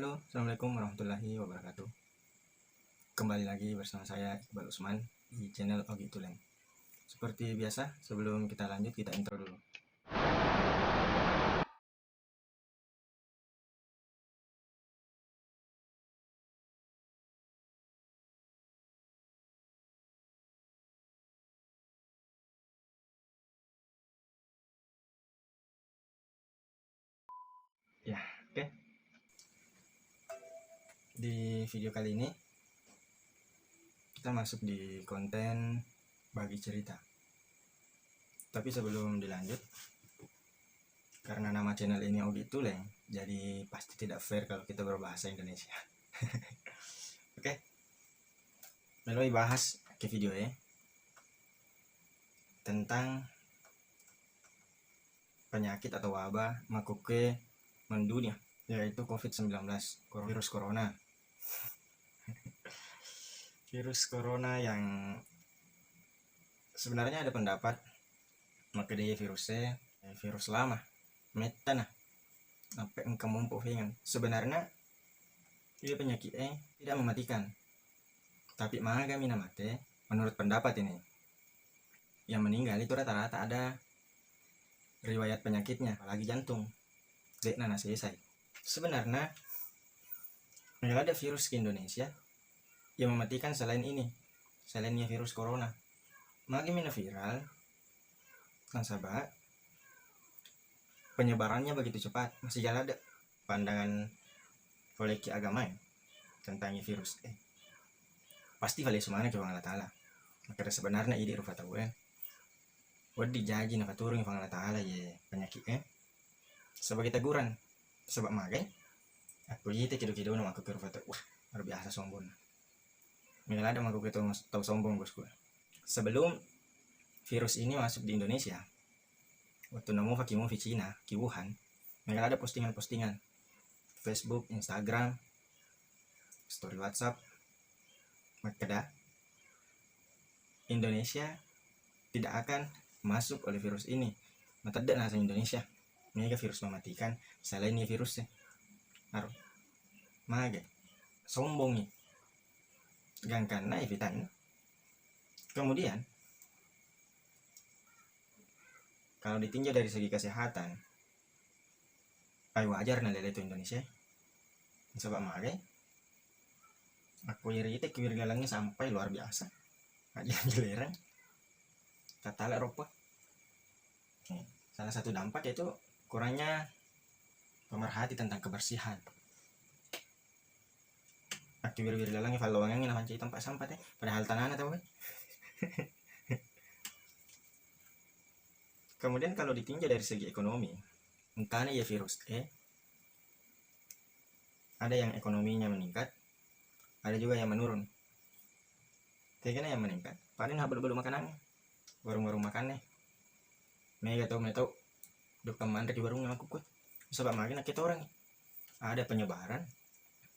Halo, Assalamualaikum warahmatullahi wabarakatuh. Kembali lagi bersama saya Iqbal Usman di channel Ogi Tuleng. Seperti biasa, sebelum kita lanjut, kita intro dulu. Ya, oke. Di video kali ini kita masuk di konten bagi cerita. Tapi sebelum dilanjut, karena nama channel ini Ogi Tuleng, jadi pasti tidak fair kalau kita berbahasa Indonesia. Oke. Lalu bahas ke video ya tentang penyakit atau wabah makuke mendunia, yaitu COVID-19, virus corona. Virus corona yang sebenarnya ada pendapat maka dia virusnya virus lama metana sampai engkau mumpuk dengan sebenarnya dia penyakitnya tidak mematikan, tapi maga mina mate menurut pendapat ini yang meninggal itu rata-rata ada riwayat penyakitnya, apalagi jantung dek nana selesai. Sebenarnya nggak ada virus ke Indonesia yang mematikan selain ini, selainnya virus corona. Magi mina viral nasabah penyebarannya begitu cepat, masih jalan ada pandangan koleki agama ya, tentang virus pasti vale sumana ke Allah Ta'ala. Maka sebenarnya ide rupa tahu wadi jaji na katurung Allah Ta'ala ya penyakit sebagai teguran sebab magai aku yite kido-kido na aku ke rupa tahu wah luar biasa sombong mila ada aku kita tahu sombong bosku. Sebelum virus ini masuk di Indonesia, waktu nemu fakimu di Cina, di Wuhan, mereka ada postingan-postingan Facebook, Instagram, story WhatsApp, maka Indonesia tidak akan masuk oleh virus ini. Maka tidak nasa Indonesia, mereka virus mematikan, selainnya virusnya, harus, maga, sombong nih, gangkan na evitan. Kemudian kalau ditinjau dari segi kesehatan, wajar na lele itu Indonesia. Sebab magai, aku iri itu kewirgalangnya sampai luar biasa. Aja giliran, kata Eropa. Salah satu dampak yaitu kurangnya pemerhati tentang kebersihan. Aku wirgalangnya kalau wangannya namanci tempat sampah padahal tanahnya tahu kan. Kemudian kalau ditinjau dari segi ekonomi, entahnya ya virus ada yang ekonominya meningkat, ada juga yang menurun. Kayaknya yang meningkat paling habis-habis makanannya, warung-warung makannya mega tahu duk mandek di warung aku kuat sebab makin kita orang ada penyebaran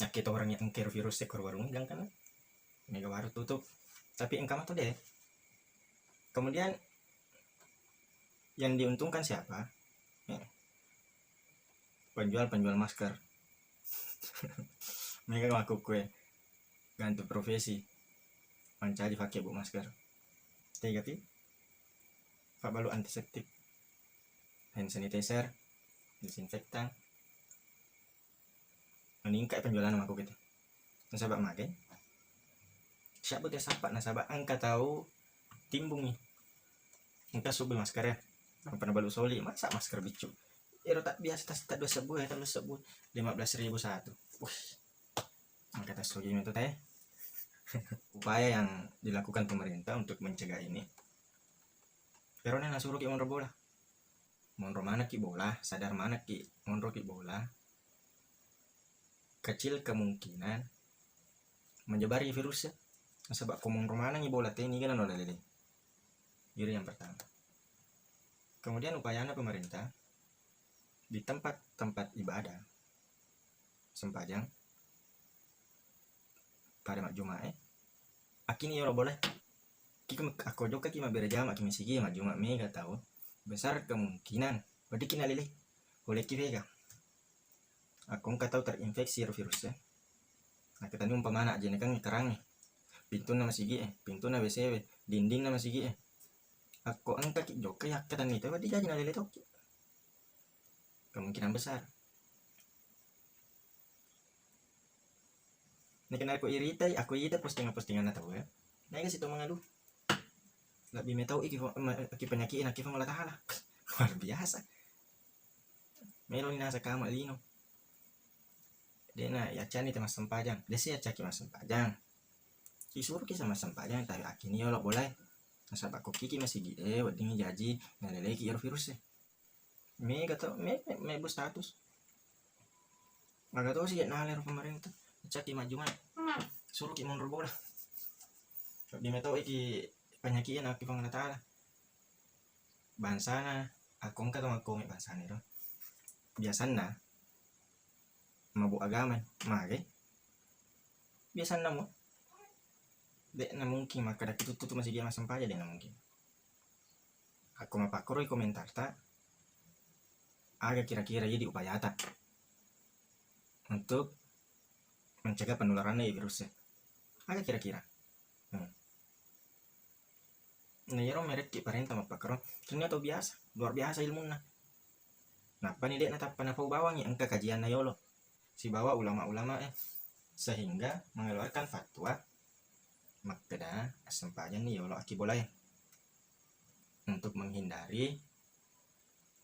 kita orang yang engkir virus ekor warung jangan kan mega warung tutup tapi engkau tuh deh. Kemudian yang diuntungkan siapa? Penjual masker. Mereka ngaku kue ganti profesi mencari pakai bu masker. Tapi pak balu antiseptik, hand sanitizer, disinfektan, meningkat penjualan aku gitu. Nasabak makai. Siapa dia sahabat nasabak angka tahu timbung nih. Engkau subuh masker ya. Pernah balu soli masa masker bicu. Tak biasa tak 2 sebuah 15.000 satu. Maka tas lagi itu teh. Upaya yang dilakukan pemerintah untuk mencegah ini. Pero na nasuruh ki monro bola. Monro mana ki bola, sadar mana ki monro ki bola. Kecil kemungkinan menyebar virusnya. Sebab monro mana ki bola teh ini kan oleh lele. Jadi yang pertama. Kemudian upayanya pemerintah di tempat-tempat ibadah sempajang pada mak Jumat akini ya boleh aku juga kima berjam akimi sigi mak Jumat mega tahu besar kemungkinan berarti kina lele boleh ki vega aku nggak tahu terinfeksi virusnya. Nah kita ini umpamana aja nih kan kerang nih, pintu nama sigi pintu na WC dinding nama sigi aku angka ki jok ya ketan itu di jadi nalele toki kemungkinan besar. Ini kena aku irita postingan atau ya nah kasih tuh mengadu lebih metau iki penyakit aki Allah taala luar biasa melon nasa kama lino dena ya cani temas sempajang desi ya caki mas sempajang kisur kisah mas sempajang tapi akini yolo boleh nasab aku kiki masih gede wadingi jaji ngalele ki virus me kata me status agak tahu sih naler pemerintah caki maju mana suruh ki mundur bola di metau iki penyakian aki Allah taala bansana aku nggak tahu aku bansana itu biasanya mabuk agama mage biasanya mo dek na mungkin maka dak itu tuh masih dia masam aja deh na mungkin aku mapakoroi komentar tak agak kira-kira jadi upaya tak untuk mencegah penularannya virusnya agak kira-kira nah ya merek ki parenta mapakaro ternyata biasa luar biasa ilmunya napa nih dek natap panapau bawangnya engka kajian na yolo si bawa ulama-ulama sehingga mengeluarkan fatwa makda sempajan nih yolo aki boleh untuk menghindari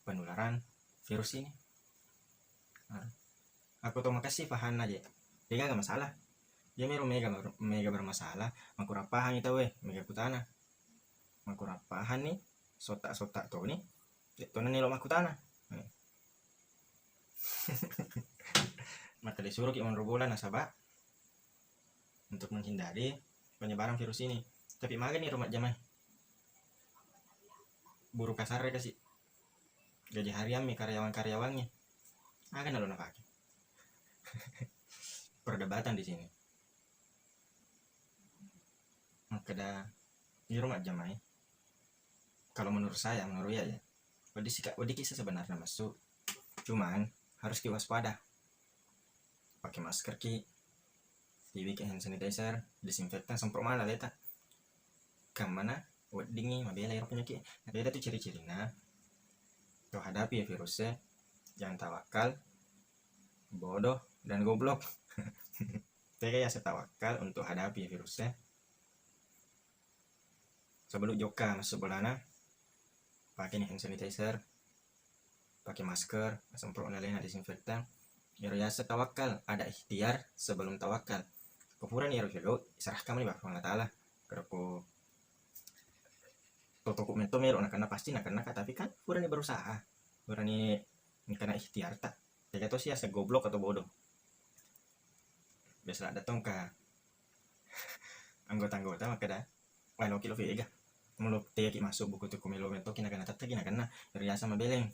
penularan virus ini. Nah, aku tuh makasih paham aja dia gak masalah dia mega bermasalah makurapahan itu mega kutana makurapahan nih sotak tuh nih itu nih lo makutana maka disuruh ki bulan nasabah untuk menghindari penyebaran virus ini tapi maga nih rumah jamai buruh kasar kasih gaji harian nih karyawannya akan lalu pakai perdebatan di sini maka di rumah jamai kalau menurut ya wadi kisah sebenarnya masuk cuman harus waspada pakai masker ki dibikin hand sanitizer disinfektan semprot mana leta kemana dingin mabela air penyakit beda tuh ciri-cirinya tuh hadapi ya virusnya jangan tawakal bodoh dan goblok Tega ya setawakal untuk hadapi ya virusnya sebelum joka masuk bolana pakai hand sanitizer pakai masker semprot lainnya disinfektan ya setawakal ada ikhtiar sebelum tawakal kepuran ya Rasulullah serahkan nih Allah taala kerpo toko mento mero karena pasti karena tapi kan puran ini berusaha puran ini karena ikhtiar tak jadi tuh sih asa goblok atau bodoh biasa datang ke anggota maka dah walau kilo vega mulut teki masuk buku tuh kumilo mento kina karena tak kina karena riasa sama beleng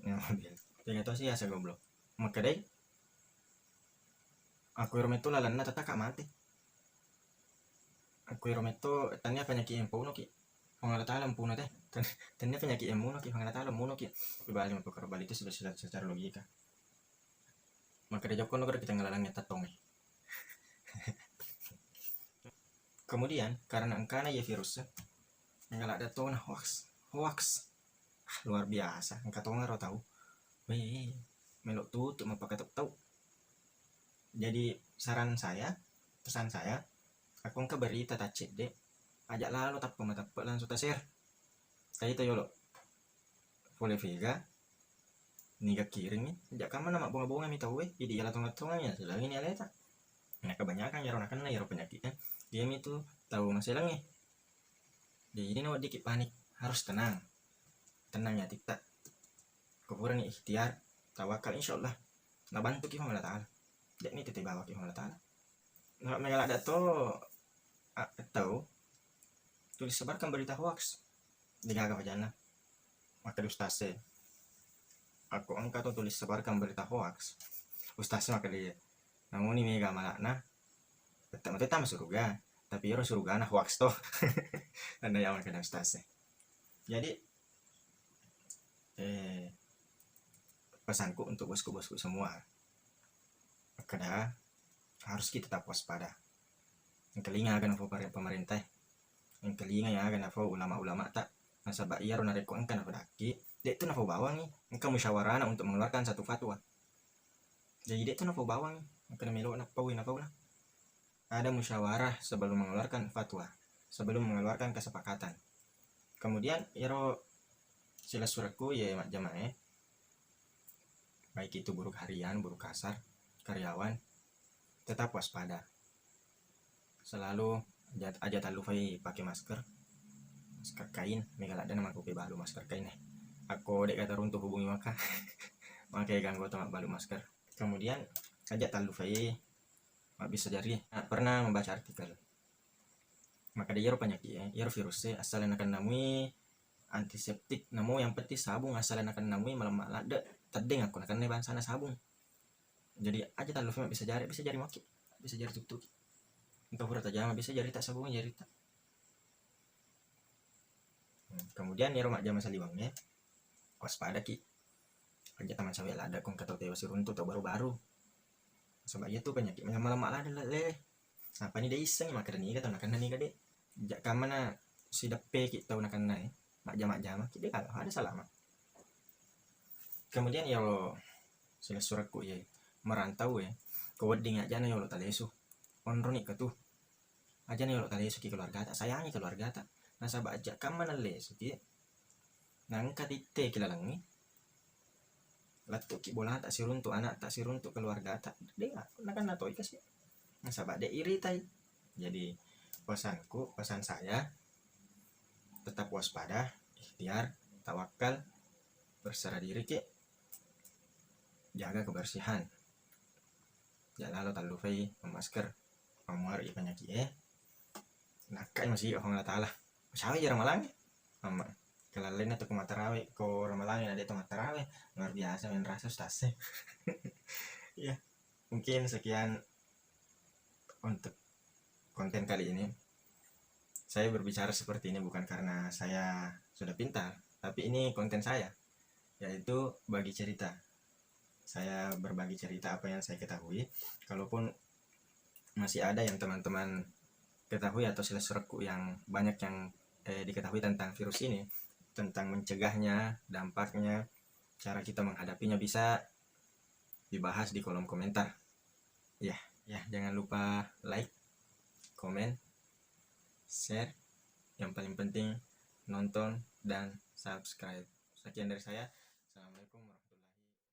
ya mobil jadi tuh sih asa goblok maka deh aku rometo lalanna tataka mati aku rometo tanya penyakit yang puno ki pengalaman puno teh tanya penyakit yang puno ki pengalaman puno ki balik mempukar balik itu sudah secara logika maka dia jokon negara kita ngelalangnya tatong kemudian karena engkana ya virusnya yang ada tuh hoax luar biasa engkau tahu weh melok tutup mapakat tahu jadi pesan saya aku engkau berita tak cek deh ajak lalu tak langsung tak share kayak itu yolo boleh vega niga kiring nih ajak kamu nama bunga-bunga minta weh jadi ya latong-latongnya selagi ini aleta nah kebanyakan ya ronakan lah ya penyakitnya dia itu tahu masalah nih jadi ini dikit panik harus tenang ya tidak kepuran ikhtiar tawakal insyaallah nah bantu kita Allah taala dia ini titip bawa kita Allah taala nggak mengalah ada tuh tahu tulis sebarkan berita hoax di gagah jana maka ustase aku angkat tuh tulis sebarkan berita hoax ustase maka dia namun ini mega malakna tetap surga tapi ya surga nah hoax toh anda yang makan ustase jadi pesanku untuk bosku-bosku semua, kada harus kita tetap waspada. Yang kelinga akan pemerintah, yang kelinga ya akan ulama-ulama tak nasabak iya rona reko engkan apa daki dek tu nafau bawang nih engkau musyawarah untuk mengeluarkan satu fatwa. Jadi dek tu nafau bawang engkau melo nafau lah. Ada musyawarah sebelum mengeluarkan fatwa, sebelum mengeluarkan kesepakatan. Kemudian iro sila suratku ya mak jamaah, baik itu buruh harian, buruh kasar, karyawan, tetap waspada. Selalu aja talufai pakai masker kain, megala ada nama kopi balu masker kain aku dek kata untuk hubungi maka makanya ganggu temak balu masker. Kemudian aja talufai mak bisa jari pernah membaca artikel maka dia penyakit ya virusnya asalnya akan namui antiseptik namu yang penting sabung asalnya akan namui malam ada terdeng aku akan neban sana sabung. Jadi aja talufai mak bisa jari maki bisa jari tuk entah pura tajam bisa jari tak sabung jari tak. Kemudian ya mak jama saliwangnya waspada ki aja taman sawit ada kong kata tewas runtuh atau baru-baru sebab itu penyakit malam ada le apa nih dia iseng maka nih kata nak nih kade jak kamana si depe kita tahu nak naik mak jama kita kalau ada salah mak. Kemudian ya lo sila suratku ya merantau ya kau wedding aja nih lo talesu onronik ke tuh aja nih lo talesu ki keluarga tak sayangi keluarga tak nasabak aja kamana le suki nangka tite kilalangi latuk ki bola tak sirun untuk anak tak sirun untuk keluarga tak dia nak atau ikas ya nasabak dia iri tai. Jadi pesan saya tetap waspada, ikhtiar, tawakal, berserah diri ki, jaga kebersihan, jangan lalu talufai memasker pemuar i penyakit nakai masih Allah Ta'ala sawi jarang malang ama kelalen atau kumatarawe ko ramalangin ada itu matarawe luar biasa main rasa stase. Ya mungkin sekian untuk konten kali ini. Saya berbicara seperti ini bukan karena saya sudah pintar, tapi ini konten saya, yaitu bagi cerita. Saya berbagi cerita apa yang saya ketahui. Kalaupun masih ada yang teman-teman ketahui atau sila suratku yang banyak yang diketahui tentang virus ini, tentang mencegahnya, dampaknya, cara kita menghadapinya, bisa dibahas di kolom komentar. Ya, jangan lupa like, komen, share, yang paling penting nonton dan subscribe. Sekian dari saya. Assalamualaikum warahmatullahi wabarakatuh.